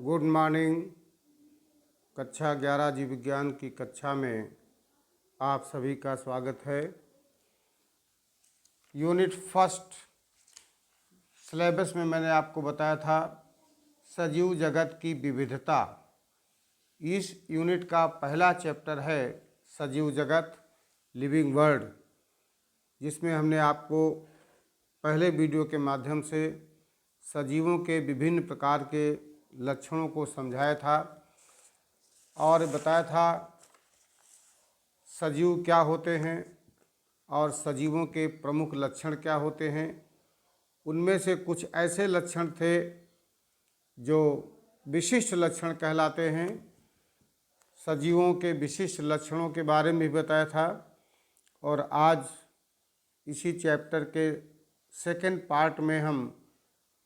Good morning. कक्षा 11 जीव विज्ञान की कक्षा में आप सभी का स्वागत है। यूनिट फर्स्ट सिलेबस में मैंने आपको बताया था सजीव जगत की विविधता। इस यूनिट का पहला चैप्टर है सजीव जगत लिविंग वर्ल्ड, जिसमें हमने आपको पहले वीडियो के माध्यम से सजीवों के विभिन्न प्रकार के लक्षणों को समझाया था और बताया था सजीव क्या होते हैं और सजीवों के प्रमुख लक्षण क्या होते हैं। उनमें से कुछ ऐसे लक्षण थे जो विशिष्ट लक्षण कहलाते हैं। सजीवों के विशिष्ट लक्षणों के बारे में भी बताया था और आज इसी चैप्टर के सेकंड पार्ट में हम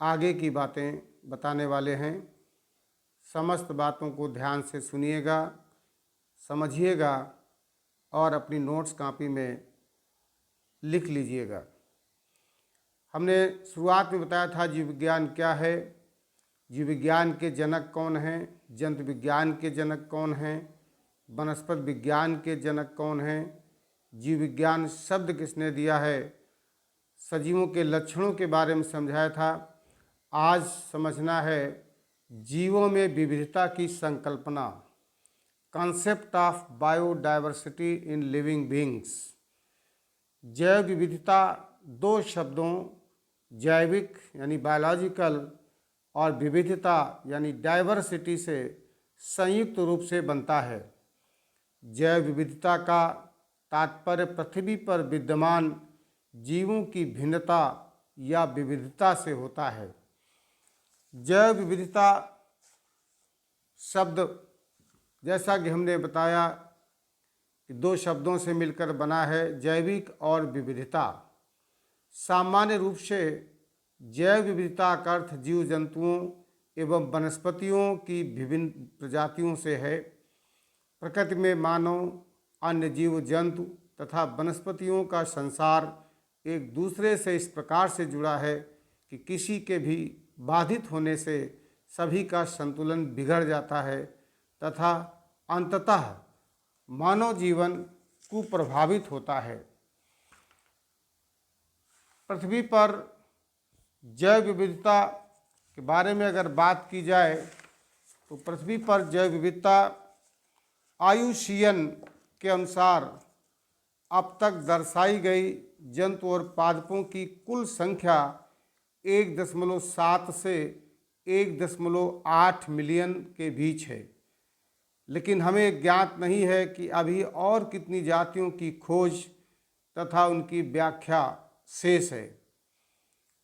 आगे की बातें बताने वाले हैं। समस्त बातों को ध्यान से सुनिएगा, समझिएगा और अपनी नोट्स कॉपी में लिख लीजिएगा। हमने शुरुआत में बताया था जीव विज्ञान क्या है, जीव विज्ञान के जनक कौन हैं, जंतु विज्ञान के जनक कौन हैं, वनस्पति विज्ञान के जनक कौन हैं, जीव विज्ञान शब्द किसने दिया है, सजीवों के लक्षणों के बारे में समझाया था। आज समझना है जीवों में विविधता की संकल्पना, concept of biodiversity in living beings. जैव विविधता दो शब्दों जैविक यानी बायोलॉजिकल और विविधता यानी डाइवर्सिटी से संयुक्त रूप से बनता है। जैव विविधता का तात्पर्य पृथ्वी पर विद्यमान जीवों की भिन्नता या विविधता से होता है। जैव विविधता शब्द जैसा कि हमने बताया कि दो शब्दों से मिलकर बना है, जैविक और विविधता। सामान्य रूप से जैव विविधता का अर्थ जीव जंतुओं एवं वनस्पतियों की विभिन्न प्रजातियों से है। प्रकृति में मानव, अन्य जीव जंतु तथा वनस्पतियों का संसार एक दूसरे से इस प्रकार से जुड़ा है कि किसी के भी बाधित होने से सभी का संतुलन बिगड़ जाता है तथा अंततः मानव जीवन कुप्रभावित होता है। पृथ्वी पर जैव विविधता के बारे में अगर बात की जाए तो पृथ्वी पर जैव विविधता IUCN के अनुसार अब तक दर्शाई गई जंतु और पादपों की कुल संख्या 1.7 से 1.8 मिलियन के बीच है, लेकिन हमें ज्ञात नहीं है कि अभी और कितनी जातियों की खोज तथा उनकी व्याख्या शेष है।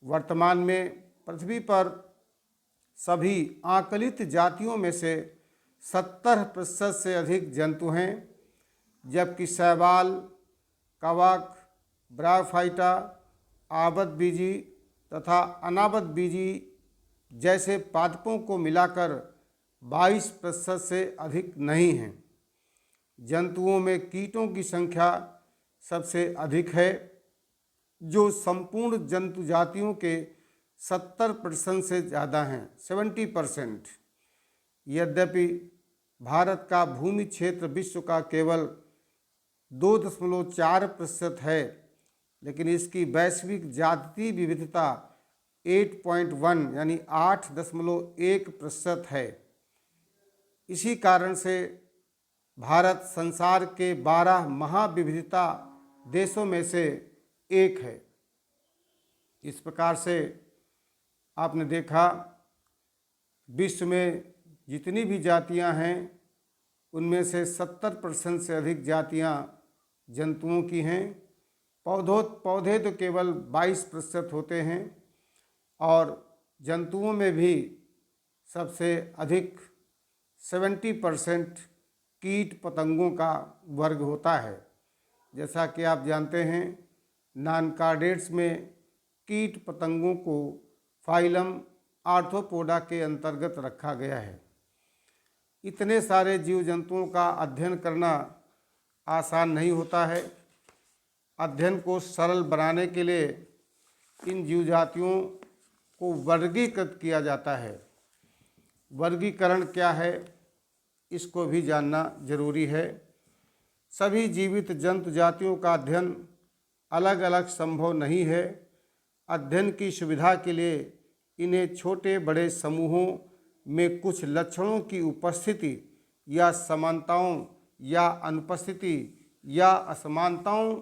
वर्तमान में पृथ्वी पर सभी आकलित जातियों में से 70% से अधिक जंतु हैं, जबकि शैवाल, कवक, ब्रायोफाइटा, आवतबीजी तथा अनावतबीजी जैसे पादपों को मिलाकर 22% से अधिक नहीं हैं। जंतुओं में कीटों की संख्या सबसे अधिक है, जो संपूर्ण जंतु जातियों के 70% से ज़्यादा हैं, 70%। यद्यपि भारत का भूमि क्षेत्र विश्व का केवल 2.4% है, लेकिन इसकी वैश्विक जातीय विविधता 8.1 यानी 8.1% है। इसी कारण से भारत संसार के 12 महाविविधता देशों में से एक है। इस प्रकार से आपने देखा विश्व में जितनी भी जातियां हैं उनमें से 70% से अधिक जातियां जंतुओं की हैं। पौधे तो केवल 22% होते हैं और जंतुओं में भी सबसे अधिक 70% कीट पतंगों का वर्ग होता है। जैसा कि आप जानते हैं, नॉन-कार्डेट्स में कीट पतंगों को फाइलम आर्थ्रोपोडा के अंतर्गत रखा गया है। इतने सारे जीव जंतुओं का अध्ययन करना आसान नहीं होता है। अध्ययन को सरल बनाने के लिए इन जीव जातियों को वर्गीकृत किया जाता है। वर्गीकरण क्या है इसको भी जानना जरूरी है। सभी जीवित जंतु जातियों का अध्ययन अलग अलग संभव नहीं है। अध्ययन की सुविधा के लिए इन्हें छोटे बड़े समूहों में कुछ लक्षणों की उपस्थिति या समानताओं या अनुपस्थिति या असमानताओं,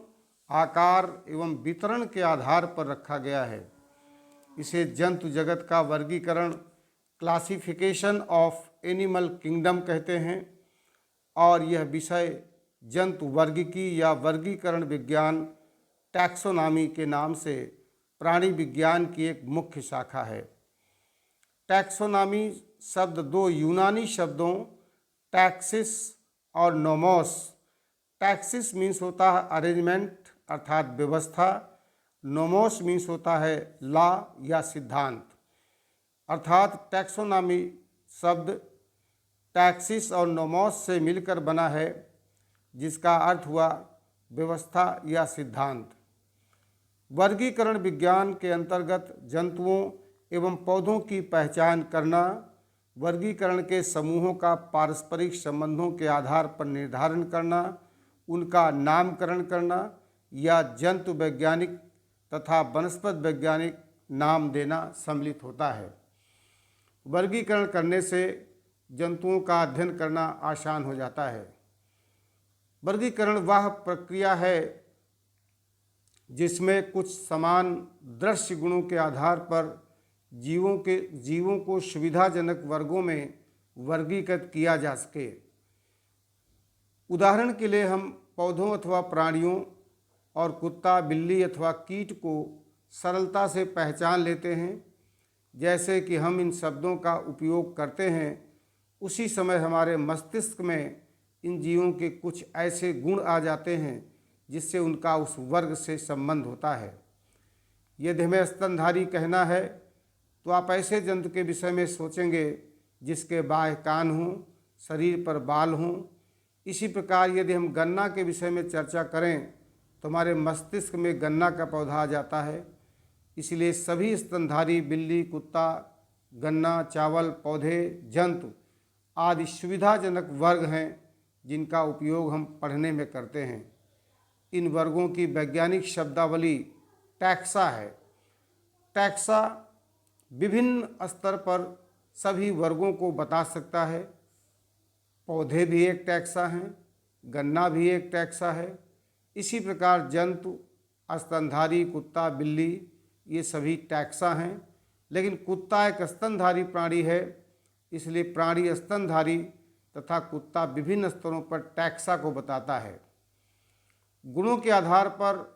आकार एवं वितरण के आधार पर रखा गया है। इसे जंतु जगत का वर्गीकरण, क्लासिफिकेशन ऑफ एनिमल किंगडम कहते हैं, और यह विषय जंतु वर्गीकी या वर्गीकरण विज्ञान, टैक्सोनॉमी के नाम से प्राणी विज्ञान की एक मुख्य शाखा है। टैक्सोनॉमी शब्द दो यूनानी शब्दों टैक्सिस और नोमोस। टैक्सिस मीन्स होता है अरेंजमेंट अर्थात व्यवस्था, नोमोस मीन्स होता है लॉ या सिद्धांत। अर्थात टैक्सोनॉमी शब्द टैक्सिस और नोमोस से मिलकर बना है, जिसका अर्थ हुआ व्यवस्था या सिद्धांत। वर्गीकरण विज्ञान के अंतर्गत जंतुओं एवं पौधों की पहचान करना, वर्गीकरण के समूहों का पारस्परिक संबंधों के आधार पर निर्धारण करना, उनका नामकरण करना या जंतु वैज्ञानिक तथा वनस्पति वैज्ञानिक नाम देना सम्मिलित होता है। वर्गीकरण करने से जंतुओं का अध्ययन करना आसान हो जाता है। वर्गीकरण वह प्रक्रिया है जिसमें कुछ समान दृश्य गुणों के आधार पर जीवों को सुविधाजनक वर्गों में वर्गीकृत किया जा सके। उदाहरण के लिए हम पौधों अथवा प्राणियों और कुत्ता, बिल्ली अथवा कीट को सरलता से पहचान लेते हैं। जैसे कि हम इन शब्दों का उपयोग करते हैं, उसी समय हमारे मस्तिष्क में इन जीवों के कुछ ऐसे गुण आ जाते हैं जिससे उनका उस वर्ग से संबंध होता है। यदि हमें स्तनधारी कहना है तो आप ऐसे जंतु के विषय में सोचेंगे जिसके बाह्य कान हों, शरीर पर बाल हों। इसी प्रकार यदि हम गन्ना के विषय में चर्चा करें तो हमारे मस्तिष्क में गन्ना का पौधा आ जाता है। इसलिए सभी स्तनधारी बिल्ली, कुत्ता, गन्ना, चावल, पौधे, जंतु आदि सुविधाजनक वर्ग हैं जिनका उपयोग हम पढ़ने में करते हैं। इन वर्गों की वैज्ञानिक शब्दावली टैक्सा है। टैक्सा विभिन्न स्तर पर सभी वर्गों को बता सकता है। पौधे भी एक टैक्सा हैं, गन्ना भी एक टैक्सा है। इसी प्रकार जंतु, स्तनधारी, कुत्ता, बिल्ली, ये सभी टैक्सा हैं। लेकिन कुत्ता एक स्तनधारी प्राणी है, इसलिए प्राणी स्तनधारी तथा कुत्ता विभिन्न स्तरों पर टैक्सा को बताता है। गुणों के आधार पर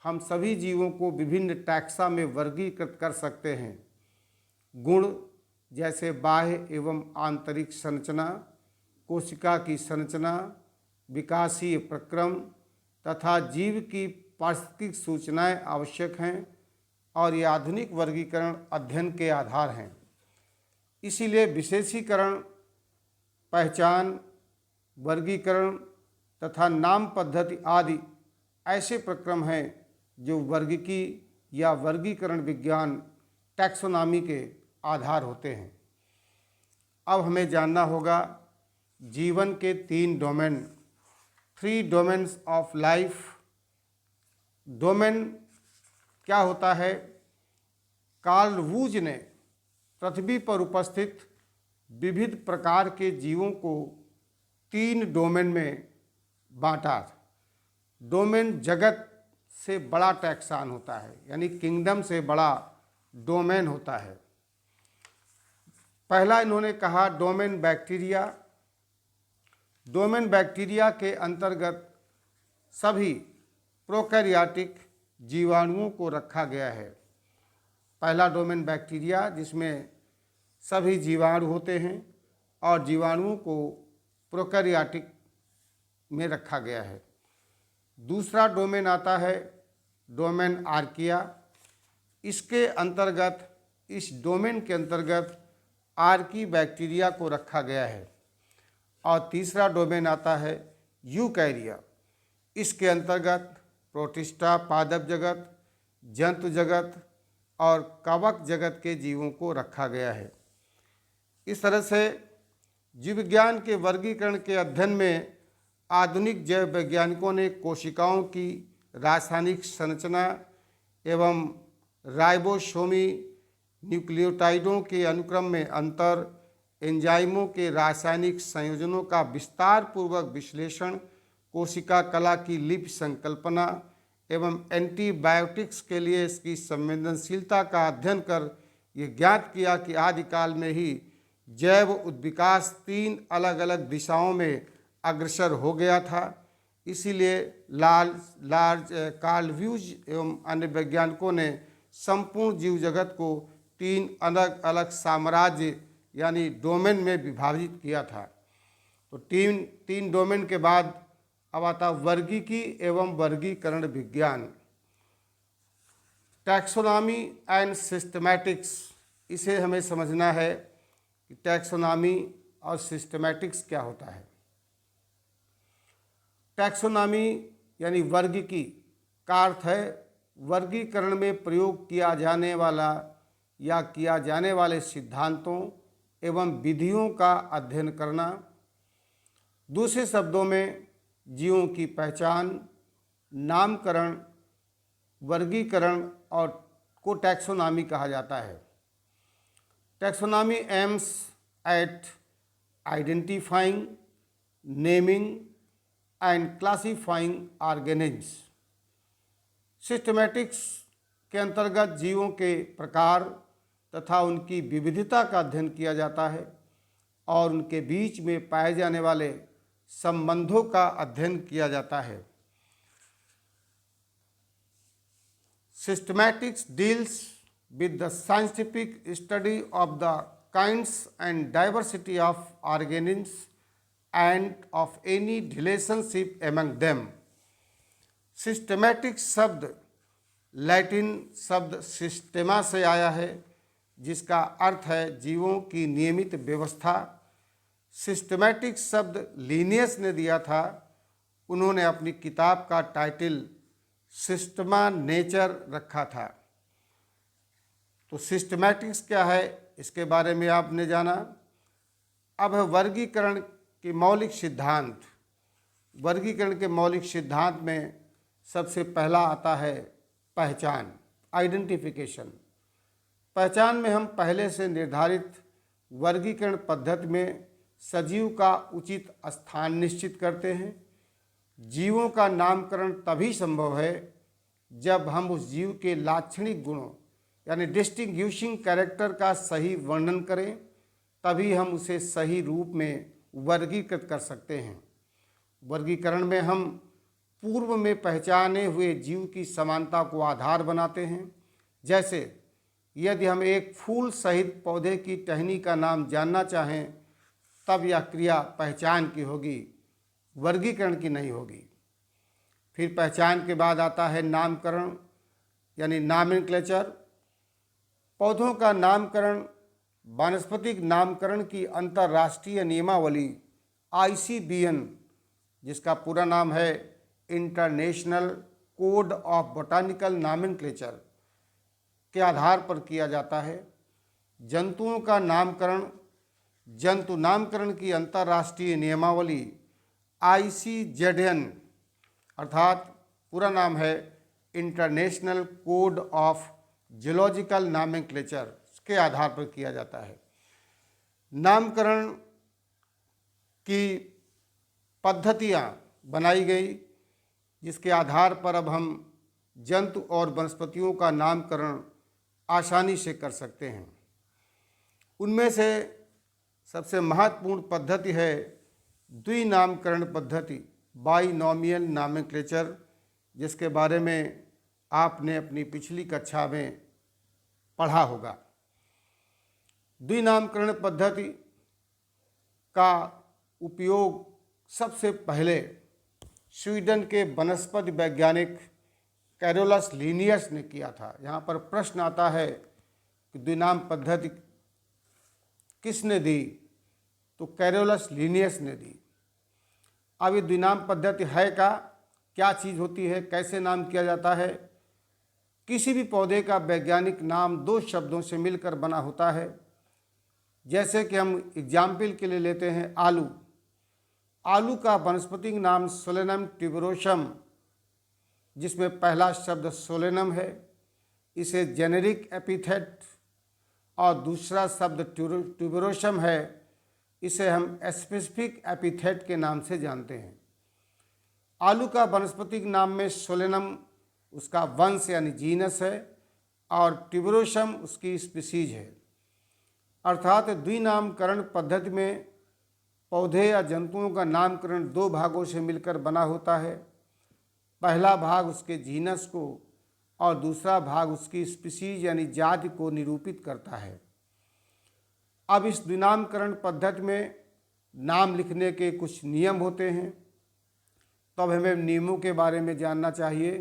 हम सभी जीवों को विभिन्न टैक्सा में वर्गीकृत कर सकते हैं। गुण जैसे बाह्य एवं आंतरिक संरचना, कोशिका की संरचना, विकासीय प्रक्रम तथा जीव की पारिस्थितिक सूचनाएं आवश्यक हैं और ये आधुनिक वर्गीकरण अध्ययन के आधार हैं। इसीलिए विशेषीकरण, पहचान, वर्गीकरण तथा नाम पद्धति आदि ऐसे प्रक्रम हैं जो वर्गीकी या वर्गीकरण विज्ञान टैक्सोनॉमी के आधार होते हैं। अब हमें जानना होगा जीवन के 3 domain, 3 domains of life. Domain क्या होता है? कार्ल वूज ने पृथ्वी पर उपस्थित विविध प्रकार के जीवों को 3 डोमेन में बांटा। डोमेन जगत से बड़ा टैक्सान होता है, यानी किंगडम से बड़ा डोमेन होता है। पहला इन्होंने कहा डोमेन बैक्टीरिया। डोमेन बैक्टीरिया के अंतर्गत सभी प्रोकैरियोटिक जीवाणुओं को रखा गया है। पहला डोमेन बैक्टीरिया, जिसमें सभी जीवाणु होते हैं और जीवाणुओं को प्रोकैरियोटिक में रखा गया है। दूसरा डोमेन आता है डोमेन आर्किया। इसके अंतर्गत, इस डोमेन के अंतर्गत आर्की बैक्टीरिया को रखा गया है। और तीसरा डोमेन आता है यूकैरिया। इसके अंतर्गत प्रोटिस्टा, पादप जगत, जंतु जगत और कवक जगत के जीवों को रखा गया है। इस तरह से जीव विज्ञान के वर्गीकरण के अध्ययन में आधुनिक जैव वैज्ञानिकों ने कोशिकाओं की रासायनिक संरचना एवं राइबोसोमी न्यूक्लियोटाइडों के अनुक्रम में अंतर, एंजाइमों के रासायनिक संयोजनों का विस्तार पूर्वक विश्लेषण, कोशिका कला की लिपि संकल्पना एवं एंटीबायोटिक्स के लिए इसकी संवेदनशीलता का अध्ययन कर ये ज्ञात किया कि आदिकाल में ही जैव उद्विकास 3 अलग अलग दिशाओं में अग्रसर हो गया था। इसीलिए कार्ल व्यूज एवं अन्य वैज्ञानिकों ने संपूर्ण जीव जगत को 3 अलग अलग साम्राज्य यानी डोमेन में विभाजित किया था। तो तीन डोमेन के बाद अब आता वर्गीकी एवं वर्गीकरण विज्ञान, टैक्सोनॉमी एंड सिस्टमैटिक्स। इसे हमें समझना है कि टैक्सोनॉमी और सिस्टमैटिक्स क्या होता है। टैक्सोनॉमी यानी वर्गीकी का अर्थ है वर्गीकरण में प्रयोग किया जाने वाला या किया जाने वाले सिद्धांतों एवं विधियों का अध्ययन करना। दूसरे शब्दों में जीवों की पहचान, नामकरण, वर्गीकरण और को टैक्सोनॉमी कहा जाता है। Taxonomy aims at identifying, naming and classifying organisms. Systematics के अंतर्गत जीवों के प्रकार तथा उनकी विविधता का अध्ययन किया जाता है और उनके बीच में पाए जाने वाले संबंधों का अध्ययन किया जाता है। Systematics deals with the scientific study of the kinds and diversity of organisms and of any relationship among them। Systematic शब्द लैटिन शब्द सिस्टेमा से आया है, जिसका अर्थ है जीवों की नियमित व्यवस्था। सिस्टमैटिक शब्द लीनियस ने दिया था। उन्होंने अपनी किताब का टाइटल सिस्टमा नेचर रखा था। तो सिस्टमैटिक्स क्या है, इसके बारे में आपने जाना। अब है वर्गीकरण के मौलिक सिद्धांत। वर्गीकरण के मौलिक सिद्धांत में सबसे पहला आता है पहचान, आइडेंटिफिकेशन। पहचान में हम पहले से निर्धारित वर्गीकरण पद्धति में सजीव का उचित स्थान निश्चित करते हैं। जीवों का नामकरण तभी संभव है जब हम उस जीव के लाक्षणिक गुणों यानी डिस्टिंग्विशिंग कैरेक्टर का सही वर्णन करें, तभी हम उसे सही रूप में वर्गीकृत कर सकते हैं। वर्गीकरण में हम पूर्व में पहचाने हुए जीव की समानता को आधार बनाते हैं। जैसे यदि हम एक फूल सहित पौधे की टहनी का नाम जानना चाहें, तब यह क्रिया पहचान की होगी, वर्गीकरण की नहीं होगी। फिर पहचान के बाद आता है नामकरण यानी नॉमेनक्लेचर। पौधों का नामकरण वानस्पतिक नामकरण की अंतर्राष्ट्रीय नियमावली ICBN, जिसका पूरा नाम है international code of botanical nomenclature, के आधार पर किया जाता है। जंतुओं का नामकरण जंतु नामकरण की अंतर्राष्ट्रीय नियमावली ICZN अर्थात पूरा नाम है international code of geological nomenclature के आधार पर किया जाता है। नामकरण की पद्धतियाँ बनाई गई, जिसके आधार पर अब हम जंतु और वनस्पतियों का नामकरण आसानी से कर सकते हैं। उनमें से सबसे महत्वपूर्ण पद्धति है द्विनामकरण पद्धति, बाइनोमियल नॉमेनक्लेचर, जिसके बारे में आपने अपनी पिछली कक्षा में पढ़ा होगा। द्विनामकरण पद्धति का उपयोग सबसे पहले स्वीडन के वनस्पति वैज्ञानिक कैरोलस लीनियस ने किया था। यहाँ पर प्रश्न आता है कि द्विनाम पद्धति किसने दी, तो कैरोलस लीनियस ने दी। अब ये द्विनाम पद्धति है क्या चीज़ होती है, कैसे नाम किया जाता है। किसी भी पौधे का वैज्ञानिक नाम 2 शब्दों से मिलकर बना होता है। जैसे कि हम एग्जाम्पल के लिए लेते हैं आलू। आलू का वानस्पतिक नाम सोलेनम ट्यूबरोसम, जिसमें पहला शब्द सोलेनम है, इसे जेनेरिक एपिथेट, और दूसरा शब्द ट्यूबरोसम है, इसे हम स्पेसिफिक एपिथेट के नाम से जानते हैं। आलू का वानस्पतिक नाम में सोलेनम उसका वंश यानी जीनस है और ट्यूबरोसम उसकी स्पीसीज है। अर्थात द्विनामकरण पद्धति में पौधे या जंतुओं का नामकरण दो भागों से मिलकर बना होता है। पहला भाग उसके जीनस को और दूसरा भाग उसकी स्पीसीज यानी जाति को निरूपित करता है। अब इस द्विनामकरण पद्धति में नाम लिखने के कुछ नियम होते हैं, तो अब हमें नियमों के बारे में जानना चाहिए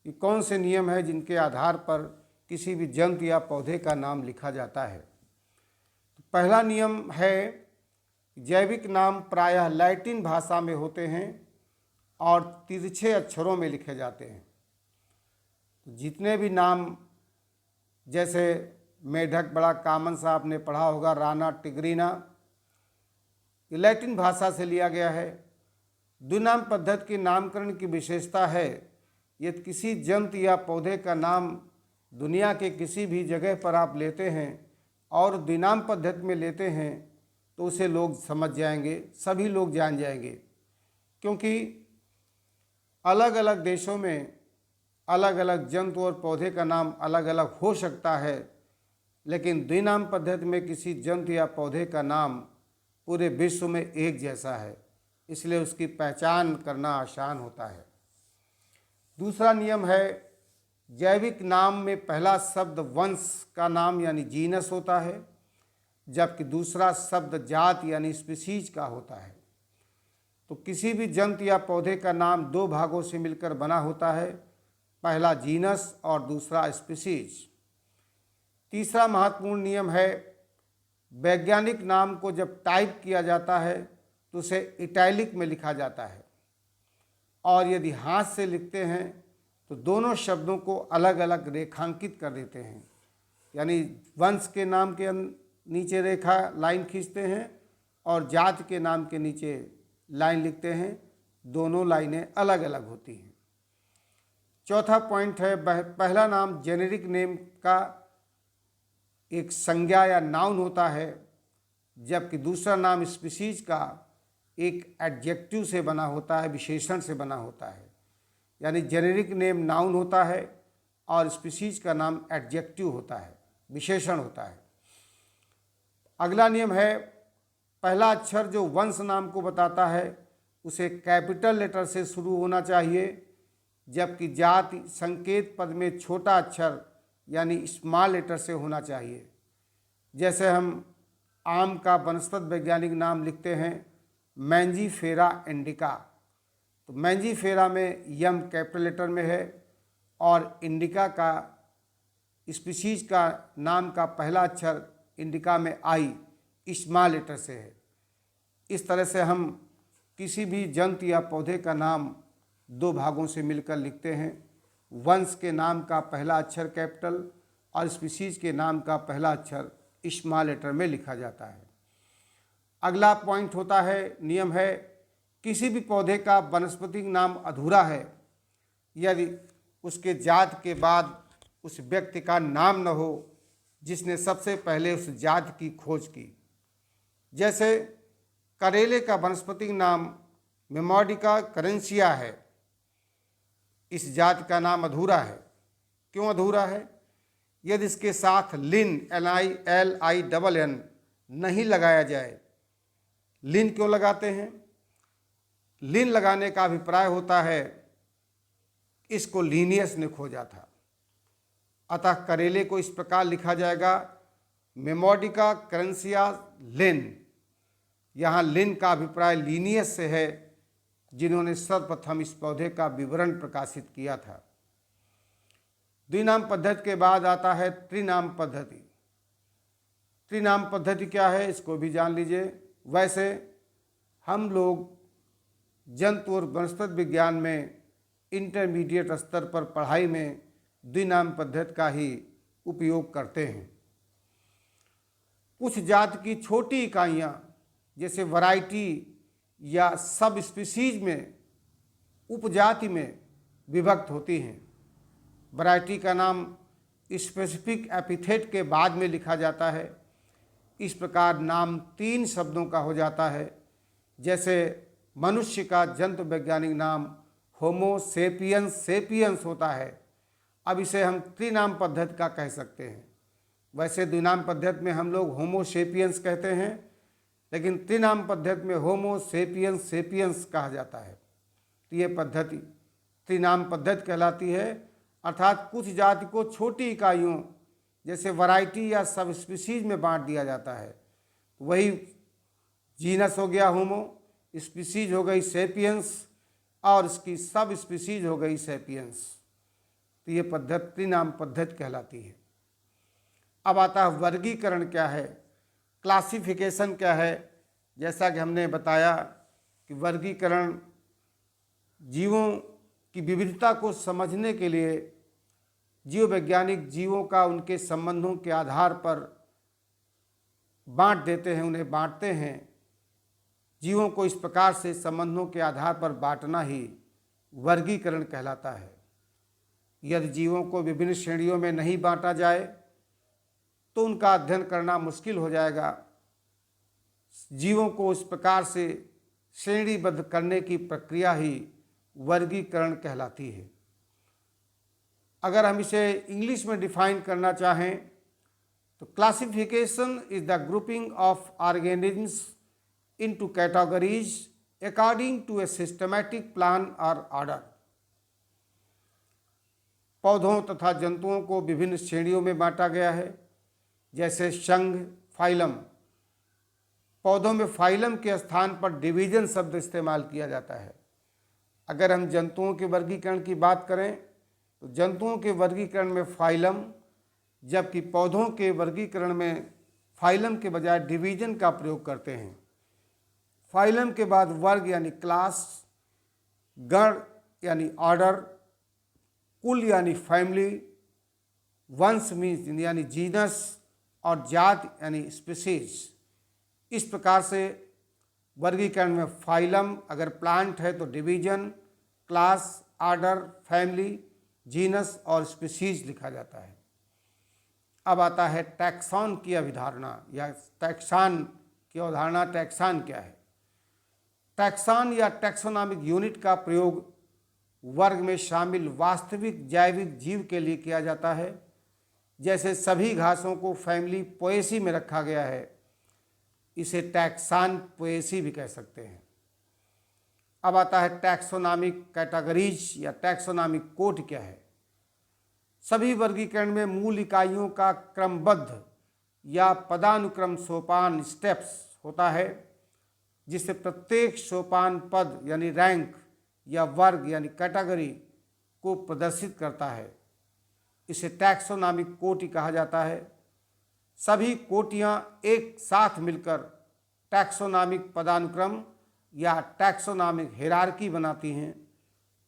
कि कौन से नियम है जिनके आधार पर किसी भी जंतु या पौधे का नाम लिखा जाता है। तो पहला नियम है, जैविक नाम प्रायः लैटिन भाषा में होते हैं और तिरछे अक्षरों में लिखे जाते हैं। तो जितने भी नाम, जैसे मेढक बड़ा कॉमन सा आपने पढ़ा होगा, राना टिग्रीना, ये लैटिन भाषा से लिया गया है। द्विनाम पद्धति के नामकरण की विशेषता है, यदि किसी जंतु या पौधे का नाम दुनिया के किसी भी जगह पर आप लेते हैं और द्विनाम पद्धति में लेते हैं तो उसे लोग समझ जाएंगे, सभी लोग जान जाएंगे, क्योंकि अलग अलग देशों में अलग अलग जंतु और पौधे का नाम अलग अलग हो सकता है, लेकिन द्विनाम पद्धति में किसी जंतु या पौधे का नाम पूरे विश्व में एक जैसा है, इसलिए उसकी पहचान करना आसान होता है। दूसरा नियम है, जैविक नाम में पहला शब्द वंश का नाम यानी जीनस होता है, जबकि दूसरा शब्द जात यानी स्पीसीज का होता है। तो किसी भी जंतु या पौधे का नाम दो भागों से मिलकर बना होता है, पहला जीनस और दूसरा स्पीसीज। तीसरा महत्वपूर्ण नियम है, वैज्ञानिक नाम को जब टाइप किया जाता है तो उसे इटैलिक में लिखा जाता है, और यदि हाथ से लिखते हैं तो दोनों शब्दों को अलग अलग रेखांकित कर देते हैं, यानी वंश के नाम के नीचे रेखा लाइन खींचते हैं और जाति के नाम के नीचे लाइन लिखते हैं, दोनों लाइनें अलग अलग होती हैं। चौथा पॉइंट है, पहला नाम जेनेरिक नेम का एक संज्ञा या नाउन होता है, जबकि दूसरा नाम स्पीसीज का एक एडजेक्टिव से बना होता है, विशेषण से बना होता है। यानी जेनेरिक नेम नाउन होता है और स्पीसीज का नाम एडजेक्टिव होता है, विशेषण होता है। अगला नियम है, पहला अक्षर जो वंश नाम को बताता है उसे कैपिटल लेटर से शुरू होना चाहिए, जबकि जाति संकेत पद में छोटा अक्षर यानी स्मॉल लेटर से होना चाहिए। जैसे हम आम का वनस्पत वैज्ञानिक नाम लिखते हैं मैंजीफेरा इंडिका, तो मैंजीफेरा में यम कैपिटल लेटर में है और इंडिका का स्पीसीज का नाम का पहला अक्षर इंडिका में आई स्मॉल लेटर से है। इस तरह से हम किसी भी जंतु या पौधे का नाम दो भागों से मिलकर लिखते हैं, वंश के नाम का पहला अक्षर कैपिटल और स्पीसीज के नाम का पहला अक्षर स्मॉल लेटर में लिखा जाता है। अगला पॉइंट होता है, नियम है, किसी भी पौधे का वानस्पतिक नाम अधूरा है यदि उसके जात के बाद उस व्यक्ति का नाम न हो जिसने सबसे पहले उस जात की खोज की। जैसे करेले का वानस्पतिक नाम मेमोडिका करेंसिया है, इस जात का नाम अधूरा है। क्यों अधूरा है? यदि इसके साथ लिन LIN नहीं लगाया जाए। लिन क्यों लगाते हैं? लिन लगाने का अभिप्राय होता है इसको लीनियस ने खोजा था, अतः करेले को इस प्रकार लिखा जाएगा मेमोडिका करेंसिया लिन। यहाँ लिन का अभिप्राय लीनियस से है, जिन्होंने सर्वप्रथम इस पौधे का विवरण प्रकाशित किया था। द्विनाम पद्धति के बाद आता है त्रिनाम पद्धति। त्रिनाम पद्धति क्या है इसको भी जान लीजिए। वैसे हम लोग जंतु और वनस्पति विज्ञान में इंटरमीडिएट स्तर पर पढ़ाई में द्विनाम पद्धति का ही उपयोग करते हैं। कुछ जाति की छोटी इकाइयाँ जैसे वैरायटी या सब स्पीसीज में उपजाति में विभक्त होती हैं। वैरायटी का नाम स्पेसिफिक एपिथेट के बाद में लिखा जाता है। इस प्रकार नाम 3 शब्दों का हो जाता है। जैसे मनुष्य का जंतु वैज्ञानिक नाम होमो सेपियंस सेपियंस होता है, अब इसे हम त्रिनाम पद्धति का कह सकते हैं। वैसे द्विनाम पद्धति में हम लोग होमो सेपियंस कहते हैं, लेकिन त्रिनाम पद्धति में होमो सेपियंस सेपियंस कहा जाता है। तो ये पद्धति त्रिनाम पद्धति कहलाती है, अर्थात कुछ जाति को छोटी इकाइयों जैसे वैरायटी या सब स्पीसीज में बांट दिया जाता है। वही जीनस हो गया होमो, स्पीसीज हो गई सेपियंस, और इसकी सब स्पीसीज हो गई सेपियंस। तो ये पद्धति त्रिनाम पद्धति कहलाती है। अब आता है वर्गीकरण क्या है, क्लासिफिकेशन क्या है। जैसा कि हमने बताया कि वर्गीकरण जीवों की विविधता को समझने के लिए जीव वैज्ञानिक जीवों का उनके संबंधों के आधार पर बांट देते हैं, उन्हें बांटते हैं। जीवों को इस प्रकार से संबंधों के आधार पर बांटना ही वर्गीकरण कहलाता है। यदि जीवों को विभिन्न श्रेणियों में नहीं बांटा जाए तो उनका अध्ययन करना मुश्किल हो जाएगा। जीवों को इस प्रकार से श्रेणीबद्ध करने की प्रक्रिया ही वर्गीकरण कहलाती है। अगर हम इसे इंग्लिश में डिफाइन करना चाहें तो classification is the grouping of organisms into categories according to a systematic plan और ऑर्डर। पौधों तथा जंतुओं को विभिन्न श्रेणियों में बांटा गया है, जैसे संघ, फाइलम। पौधों में फाइलम के स्थान पर डिवीजन शब्द इस्तेमाल किया जाता है। अगर हम जंतुओं के वर्गीकरण की बात करें तो जंतुओं के वर्गीकरण में फाइलम, जबकि पौधों के वर्गीकरण में फाइलम के बजाय डिवीजन का प्रयोग करते हैं। फाइलम के बाद वर्ग यानी क्लास, गण यानी ऑर्डर, कुल यानी फैमिली, वंश मीन्स यानी जीनस, और जात यानी स्पीसीज। इस प्रकार से वर्गीकरण में फाइलम अगर प्लांट है तो division, class, order, family, genus और स्पीसीज लिखा जाता है। अब आता है टैक्सॉन की अवधारणा या टैक्सान की अवधारणा। टैक्सान क्या है? टैक्सॉन या टैक्सोनॉमिक यूनिट का प्रयोग वर्ग में शामिल वास्तविक जैविक जीव के लिए किया जाता है। जैसे सभी घासों को फैमिली पोएसी में रखा गया है, इसे टैक्सान पोएसी भी कह सकते हैं। अब आता है टैक्सोनॉमिक कैटेगरीज या टैक्सोनॉमिक कोड क्या है। सभी वर्गीकरण में मूल इकाइयों का क्रमबद्ध या पदानुक्रम सोपान स्टेप्स होता है, जिससे प्रत्येक सोपान पद यानी रैंक या वर्ग यानी कैटेगरी को प्रदर्शित करता है। इसे टैक्सोनॉमिक कोटि कहा जाता है। सभी कोटियाँ एक साथ मिलकर टैक्सोनॉमिक पदानुक्रम या टैक्सोनॉमिक हिरार्की बनाती हैं।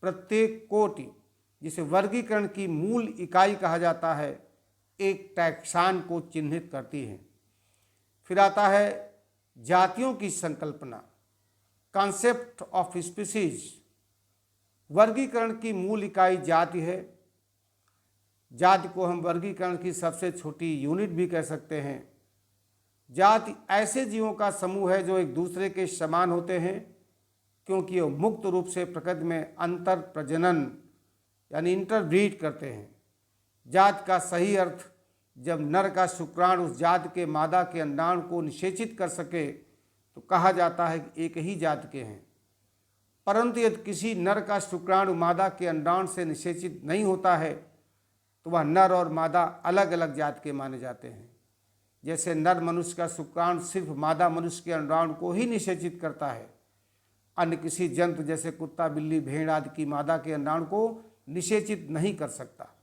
प्रत्येक कोटि, जिसे वर्गीकरण की मूल इकाई कहा जाता है, एक टैक्सान को चिन्हित करती है। फिर आता है जातियों की संकल्पना, कॉन्सेप्ट ऑफ स्पीसीज। वर्गीकरण की मूल इकाई जाति है। जाति को हम वर्गीकरण की सबसे छोटी यूनिट भी कह सकते हैं। जाति ऐसे जीवों का समूह है जो एक दूसरे के समान होते हैं, क्योंकि वो मुक्त रूप से प्रकृति में अंतर प्रजनन यानी इंटरब्रीड करते हैं। जाति का सही अर्थ जब नर का शुक्राणु उस जाति के मादा के अंडाणु को निषेचित कर सके तो कहा जाता है कि एक ही जाति के हैं। परंतु यदि किसी नर का शुक्राणु मादा के अंडाणु से निषेचित नहीं होता है तो वह नर और मादा अलग अलग जाति के माने जाते हैं। जैसे नर मनुष्य का शुक्राणु सिर्फ मादा मनुष्य के अंडाणु को ही निषेचित करता है, अन्य किसी जंतु जैसे कुत्ता, बिल्ली, भेड़ आदि की मादा के अंडाणु को निषेचित नहीं कर सकता।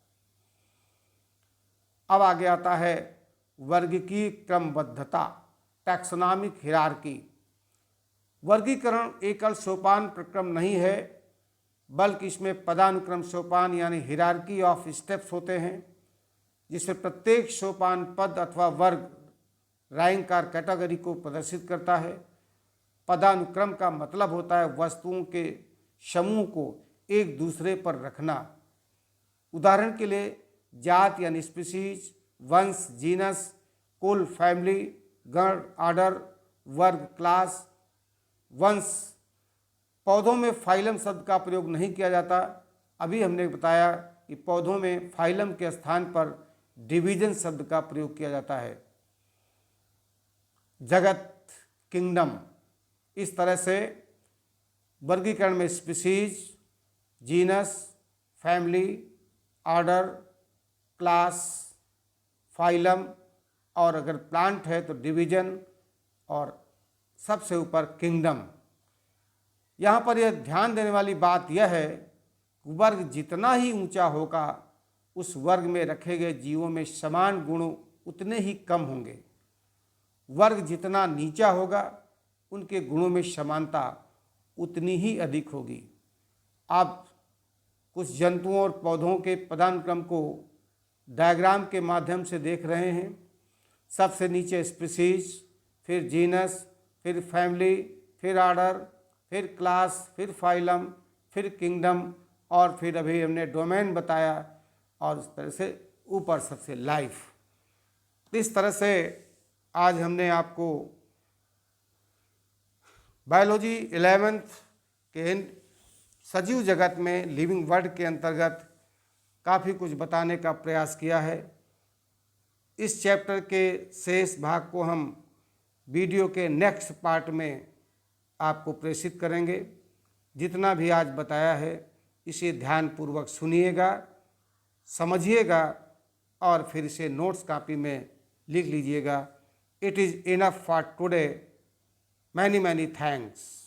अब आगे आता है वर्ग की क्रमबद्धता, टैक्सोनॉमिक हिरार्की। वर्गीकरण एकल सोपान प्रक्रम नहीं है, बल्कि इसमें पदानुक्रम सोपान यानी हिरार्की ऑफ स्टेप्स होते हैं, जिससे प्रत्येक सोपान पद अथवा वर्ग रैंक कैटेगरी को प्रदर्शित करता है। पदानुक्रम का मतलब होता है वस्तुओं के समूह को एक दूसरे पर रखना। उदाहरण के लिए जात यानी स्पीसीज, वंश जीनस, कुल फैमिली, गण आर्डर, वर्ग क्लास, वंश। पौधों में फाइलम शब्द का प्रयोग नहीं किया जाता। अभी हमने बताया कि पौधों में फाइलम के स्थान पर डिवीजन शब्द का प्रयोग किया जाता है। जगत, किंगडम, इस तरह से वर्गीकरण में species, genus, family, order, class, phylum, और अगर प्लांट है तो डिवीजन, और सबसे ऊपर किंगडम। यहाँ पर यह ध्यान देने वाली बात यह है कि वर्ग जितना ही ऊंचा होगा उस वर्ग में रखे गए जीवों में समान गुण उतने ही कम होंगे। वर्ग जितना नीचा होगा उनके गुणों में समानता उतनी ही अधिक होगी। आप कुछ जंतुओं और पौधों के पदानुक्रम को डायग्राम के माध्यम से देख रहे हैं। सबसे नीचे स्पीसीज, फिर जीनस, फिर फैमिली, फिर ऑर्डर, फिर क्लास, फिर फाइलम, फिर किंगडम, और फिर अभी हमने डोमेन बताया, और इस तरह से ऊपर सबसे लाइफ। इस तरह से आज हमने आपको बायोलॉजी 11th के सजीव जगत में लिविंग वर्ड के अंतर्गत काफ़ी कुछ बताने का प्रयास किया है। इस चैप्टर के शेष भाग को हम वीडियो के नेक्स्ट पार्ट में आपको प्रेषित करेंगे। जितना भी आज बताया है इसे ध्यानपूर्वक सुनिएगा, समझिएगा, और फिर इसे नोट्स कॉपी में लिख लीजिएगा। It is enough for today. Many many thanks.